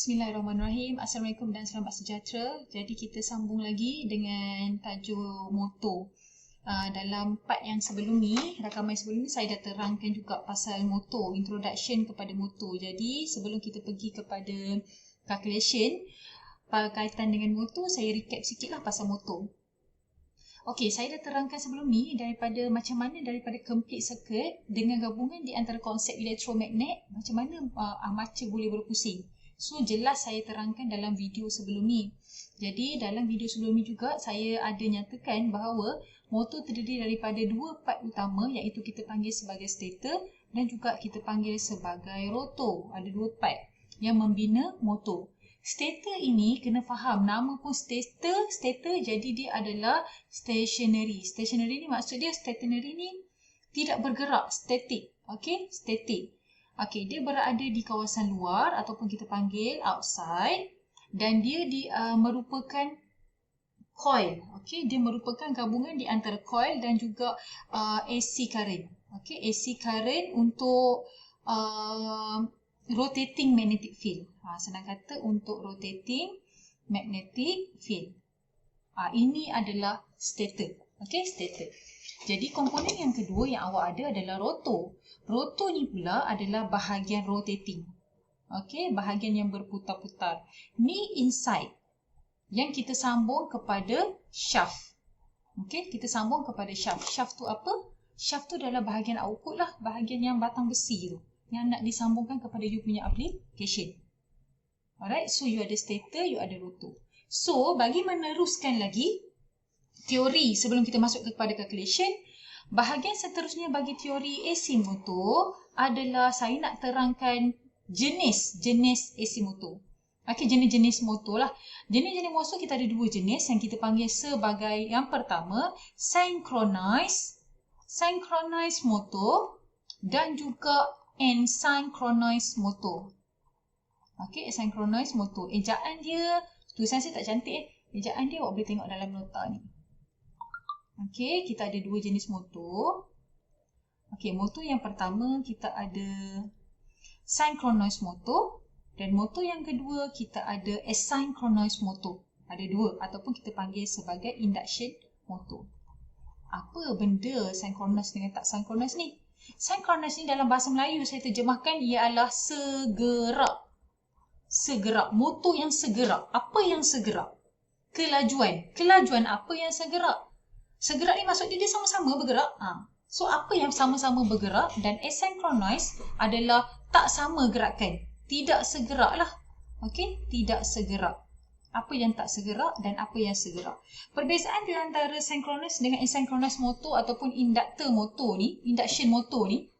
Bismillahirrahmanirrahim. Assalamualaikum dan selamat sejahtera. Jadi kita sambung lagi dengan tajuk motor. Dalam part yang sebelum ni, rakaman sebelum ni saya dah terangkan juga pasal motor, introduction kepada motor. Jadi sebelum kita pergi kepada calculation berkaitan dengan motor, saya recap sikit lah pasal motor. Okey, saya dah terangkan sebelum ni daripada macam mana daripada complete circuit dengan gabungan di antara konsep elektromagnet, macam mana armature boleh berpusing. So, jelas saya terangkan dalam video sebelum ni. Jadi, dalam video sebelum ni juga saya ada nyatakan bahawa motor terdiri daripada dua part utama, iaitu kita panggil sebagai stator dan juga kita panggil sebagai rotor. Ada dua part yang membina motor. Stator ini kena faham, nama pun stator jadi dia adalah stationary. Stationary ni maksud dia stationary ni tidak bergerak, static. Okey, static. Okey, dia berada di kawasan luar ataupun kita panggil outside dan dia merupakan coil. Okey, dia merupakan gabungan di antara coil dan juga AC current. Okey, AC current untuk rotating magnetic field. Senang kata untuk rotating magnetic field. Ini adalah stator. Okey, stator. Jadi komponen yang kedua yang awak ada adalah rotor. Rotor ni pula adalah bahagian rotating. Okey, bahagian yang berputar-putar. Ni inside yang kita sambung kepada shaft. Okey, kita sambung kepada shaft. Shaft tu apa? Shaft tu adalah bahagian output lah, bahagian yang batang besi tu yang nak disambungkan kepada you punya application. Alright, so you ada stator, you ada rotor. So, bagi meneruskan lagi teori sebelum kita masuk kepada calculation, bahagian seterusnya bagi teori AC motor adalah saya nak terangkan jenis-jenis AC motor. Okey, jenis-jenis motor lah. Jenis-jenis motor kita ada dua jenis yang kita panggil sebagai yang pertama synchronized motor dan juga asynchronous motor. Okey, asynchronous motor. Ejaan dia, tulisan saya tak cantik Ejaan dia awak boleh tengok dalam nota ni. Okey, kita ada dua jenis motor. Okey, motor yang pertama kita ada synchronous motor dan motor yang kedua kita ada asynchronous motor. Ada dua ataupun kita panggil sebagai induction motor. Apa benda synchronous dengan tak synchronous ni? Synchronous ni dalam bahasa Melayu saya terjemahkan ialah segerak. Segerak, motor yang segerak. Apa yang segerak? Kelajuan. Kelajuan apa yang segerak? Segerak ni maksud dia sama-sama bergerak. So apa yang sama-sama bergerak dan asynchronous adalah tak sama gerakan. Tidak segerak lah. Okey, tidak segerak. Apa yang tak segerak dan apa yang segerak. Perbezaan di antara synchronous dengan asynchronous motor ataupun induction motor ni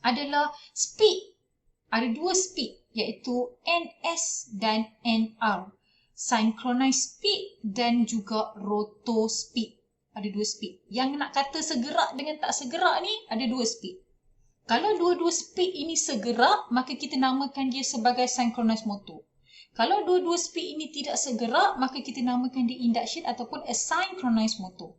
adalah speed. Ada dua speed iaitu NS dan NR. Synchronized speed dan juga rotor speed. Ada dua speed. Yang nak kata segerak dengan tak segerak ni ada dua speed. Kalau dua-dua speed ini segerak, maka kita namakan dia sebagai synchronous motor. Kalau dua-dua speed ini tidak segerak, maka kita namakan dia induction ataupun asynchronous motor.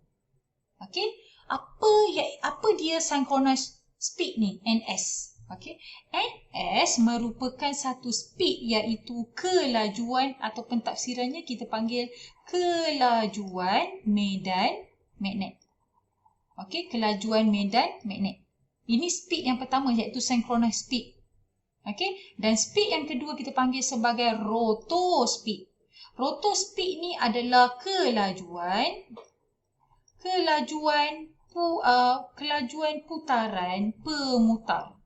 Okey? Apa dia synchronous speed ni? NS. Okey? NS merupakan satu speed iaitu kelajuan ataupun tafsirannya kita panggil kelajuan medan magnet. Okey, kelajuan medan magnet. Ini speed yang pertama iaitu synchronous speed. Okey, dan speed yang kedua kita panggil sebagai rotor speed. Rotor speed ni adalah kelajuan putaran pemutar.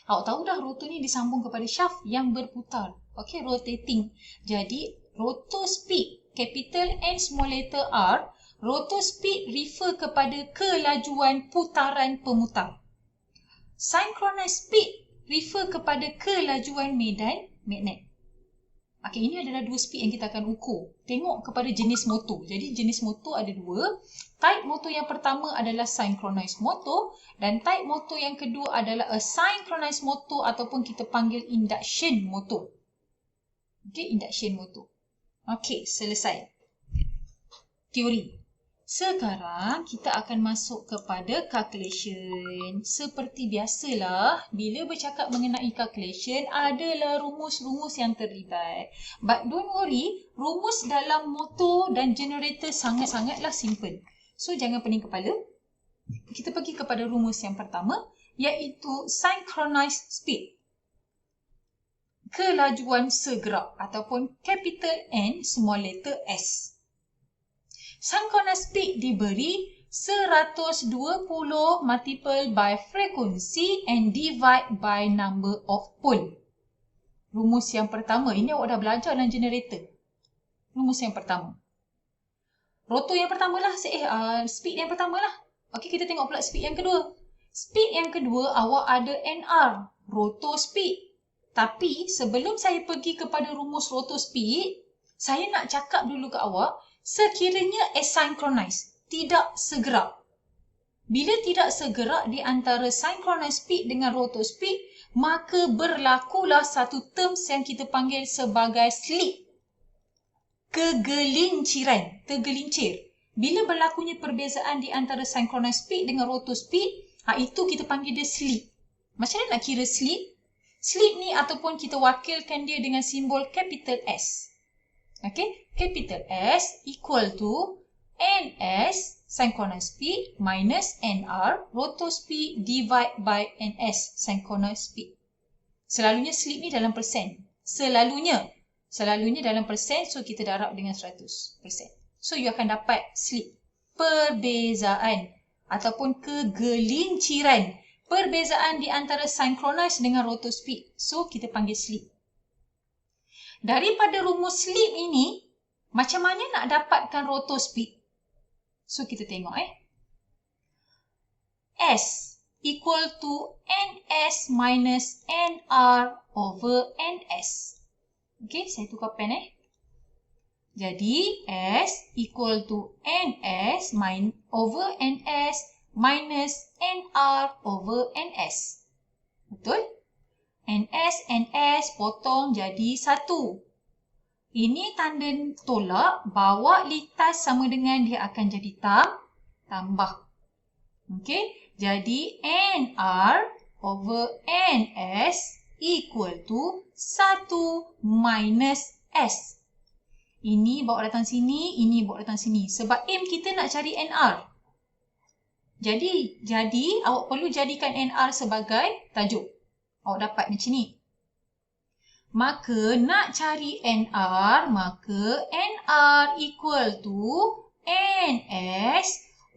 Awak tahu dah rotor ni disambung kepada shaft yang berputar. Okey, rotating. Jadi, rotor speed, capital N small letter R, rotor speed refer kepada kelajuan putaran pemutar. Synchronous speed refer kepada kelajuan medan magnet. Okey, ini adalah dua speed yang kita akan ukur. Tengok kepada jenis motor. Jadi jenis motor ada dua. Type motor yang pertama adalah synchronous motor dan type motor yang kedua adalah asynchronous motor ataupun kita panggil induction motor. Okey, induction motor. Okey, selesai. Teori. Sekarang kita akan masuk kepada calculation. Seperti biasalah, bila bercakap mengenai calculation, adalah rumus-rumus yang terlibat. But don't worry, rumus dalam motor dan generator sangat-sangatlah simple. So, jangan pening kepala. Kita pergi kepada rumus yang pertama, iaitu synchronized speed. Kelajuan segerak ataupun capital N, small letter S. Synchronous speed diberi 120 multiple by frequency and divide by number of pole. Rumus yang pertama, ini awak dah belajar dalam generator. Rumus yang pertama. Rotor yang pertama lah, speed yang pertama lah. Okey, kita tengok pula speed yang kedua. Speed yang kedua, awak ada NR, rotor speed. Tapi sebelum saya pergi kepada rumus rotor speed, saya nak cakap dulu ke awak, sekiranya asynchronous, tidak segerak. Bila tidak segerak di antara synchronous speed dengan rotor speed, maka berlakulah satu terms yang kita panggil sebagai slip. Kegelinciran, tergelincir. Bila berlakunya perbezaan di antara synchronous speed dengan rotor speed, itu kita panggil dia slip. Macam mana nak kira slip? Slip ni ataupun kita wakilkan dia dengan simbol capital S. Okay, capital S equal to NS synchronous speed minus NR rotor speed divide by NS synchronous speed. Selalunya slip ni dalam persen. Selalunya dalam persen, so kita darab dengan 100%. So you akan dapat slip. Perbezaan ataupun kegelinciran. Perbezaan di antara synchronous dengan rotor speed. So kita panggil slip. Daripada rumus slip ini, macam mana nak dapatkan rotor speed? So, kita tengok S equal to NS minus NR over NS. Okay, saya tukar pen Jadi, S equal to NS over NS minus NR over NS. Betul? NS potong jadi 1. Ini tanda tolak, bawa litas sama dengan dia akan jadi tambah. Okey, jadi NR over NS equal to 1 minus S. Ini bawa datang sini, ini bawa datang sini. Sebab aim kita nak cari NR. Jadi awak perlu jadikan NR sebagai tajuk. Awak dapat macam ni. Maka nak cari NR, maka NR equal to NS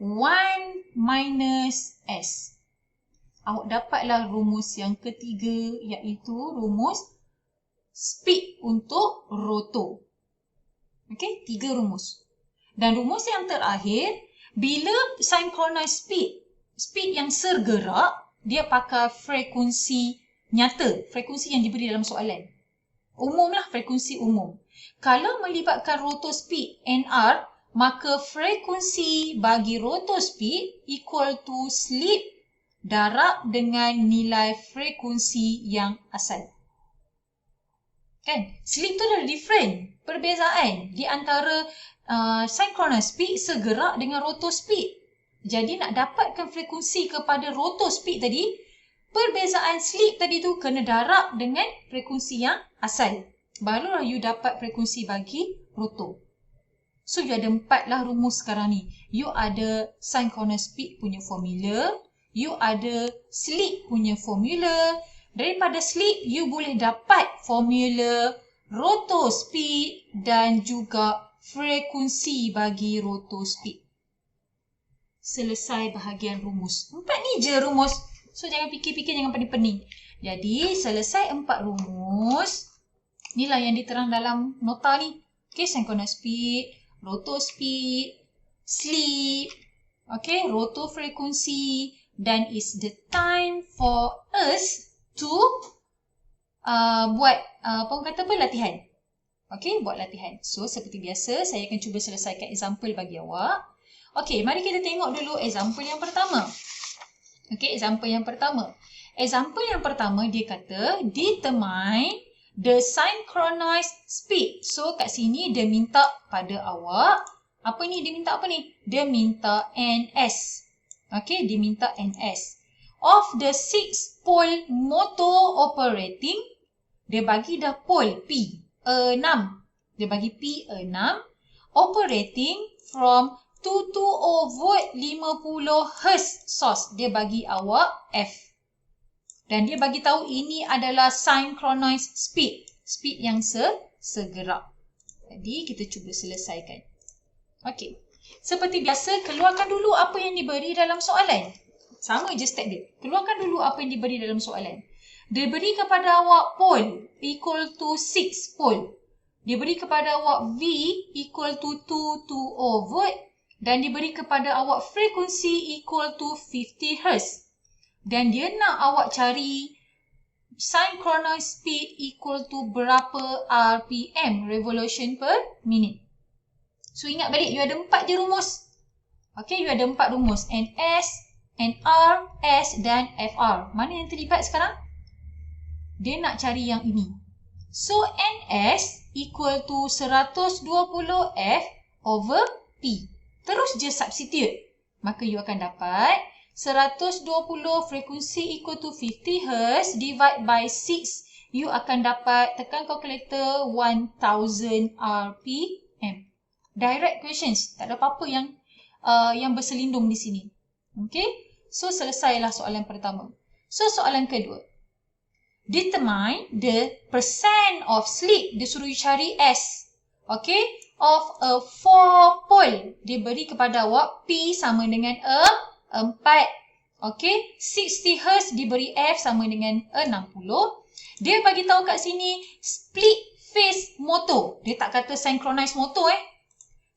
1 minus S. Awak dapatlah rumus yang ketiga, iaitu rumus speed untuk rotor. Okey, 3 rumus. Dan rumus yang terakhir, bila synchronous speed yang sergerak, dia pakai frekuensi nyata, frekuensi yang diberi dalam soalan. Umumlah, frekuensi umum. Kalau melibatkan rotor speed NR, maka frekuensi bagi rotor speed equal to slip darab dengan nilai frekuensi yang asal. Kan? Slip tu dah different. Perbezaan di antara synchronous speed segerak dengan rotor speed. Jadi nak dapatkan frekuensi kepada rotor speed tadi, perbezaan slip tadi tu kena darab dengan frekuensi yang asal. Barulah you dapat frekuensi bagi rotor. So, you ada 4 lah rumus sekarang ni. You ada synchronous speed punya formula. You ada slip punya formula. Daripada slip, you boleh dapat formula rotor speed dan juga frekuensi bagi rotor speed. Selesai bahagian rumus. 4 ni je rumus. So, jangan fikir-fikir, jangan pening-pening. Jadi, selesai 4 rumus. Inilah yang diterang dalam nota ni. Okay, synchronous speed, rotor speed, slip, okay, rotor frekuensi, dan is the time for us to buat latihan. Okay, buat latihan. So, seperti biasa, saya akan cuba selesaikan example bagi awak. Okay, mari kita tengok dulu example yang pertama. Okay, example yang pertama. Example yang pertama dia kata determine the synchronized speed. So kat sini dia minta pada awak Apa ni? Dia minta apa ni? Dia minta NS. Okay, dia minta NS. Of the 6 pole motor operating, dia bagi dah pole P, 6. Dia bagi P 6. Operating from 220 volt 50 Hz source. Dia bagi awak F. Dan dia bagi tahu ini adalah synchronized speed. Speed yang segerak. Jadi, kita cuba selesaikan. Okey. Seperti biasa, keluarkan dulu apa yang diberi dalam soalan. Sama je step dia. Keluarkan dulu apa yang diberi dalam soalan. Dia beri kepada awak pole equal to 6 pole. Dia beri kepada awak V equal to 220 volt. Dan diberi kepada awak frekuensi equal to 50 Hz. Dan dia nak awak cari synchronized speed equal to berapa RPM, revolution per minute. So ingat balik, you ada 4 je rumus. Okay, you ada 4 rumus. NS, NR, S dan FR. Mana yang terlibat sekarang? Dia nak cari yang ini. So NS equal to 120 F over P. Terus je substitute. Maka you akan dapat 120 frekuensi equal to 50 Hz divide by 6. You akan dapat, tekan kalkulator, 1000 RPM. Direct questions. Tak ada apa-apa yang berselindung di sini. Okay. So, selesailah soalan pertama. So, soalan kedua. Determine the percent of slip. Dia suruh you cari S. Okay. Of a 4 pole. Dia beri kepada awak P sama dengan 4. Okay. 60 Hz diberi F sama dengan 60. Dia bagi tahu kat sini split phase motor. Dia tak kata synchronized motor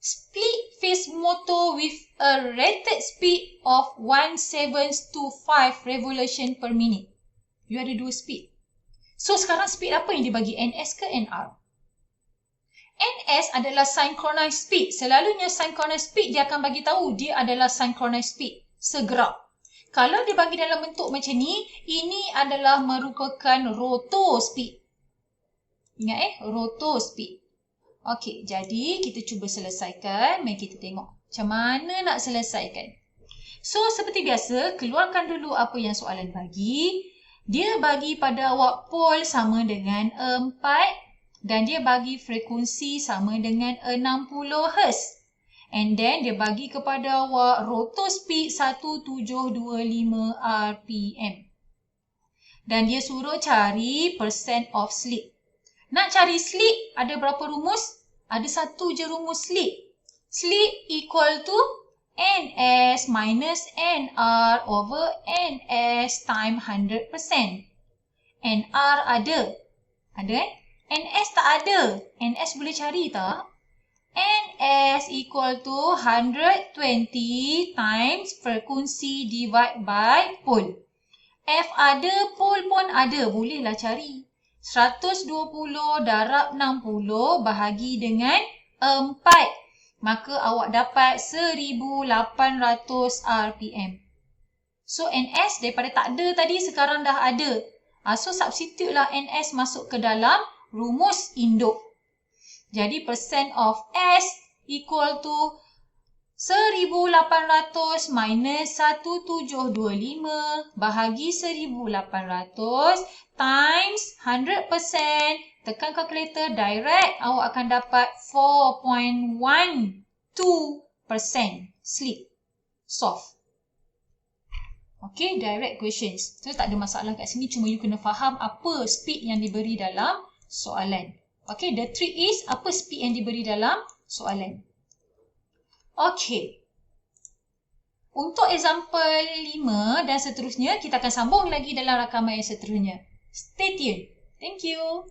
Split phase motor with a rated speed of 1725 revolution per minute. You ada 2 speed. So sekarang speed apa yang dibagi? NS ke NR? NS adalah synchronized speed. Selalunya synchronized speed dia akan bagi tahu dia adalah synchronized speed. Segerak. Kalau dia bagi dalam bentuk macam ni, ini adalah merupakan rotor speed. Ingat rotor speed. Okey, jadi kita cuba selesaikan. Mari kita tengok macam mana nak selesaikan. So, seperti biasa, keluarkan dulu apa yang soalan bagi. Dia bagi pada awak pole sama dengan 4 dan dia bagi frekuensi sama dengan 60 Hz. And then, dia bagi kepada awak rotor speed 1725 RPM. Dan dia suruh cari percent of slip. Nak cari slip, ada berapa rumus? Ada satu je rumus slip. Slip equal to NS minus NR over NS time 100%. NR ada. Ada NS tak ada. NS boleh cari tak? NS equal to 120 times frekuensi divide by pole. F ada, pole pun ada. Bolehlah cari. 120 darab 60 bahagi dengan 4. Maka awak dapat 1800 RPM. So, NS daripada tak ada tadi sekarang dah ada. So, substitute lah NS masuk ke dalam rumus induk. Jadi, percent of S equal to 1800 minus 1725 bahagi 1800 times 100%. Tekan kalkulator direct, awak akan dapat 4.12% slip. Solve. Okay, direct questions. So, tak ada masalah kat sini. Cuma you kena faham apa speed yang diberi dalam soalan. Okay, the trick is apa speed yang diberi dalam soalan. Okay. Untuk example 5 dan seterusnya, kita akan sambung lagi dalam rakaman yang seterusnya. Stay tuned. Thank you.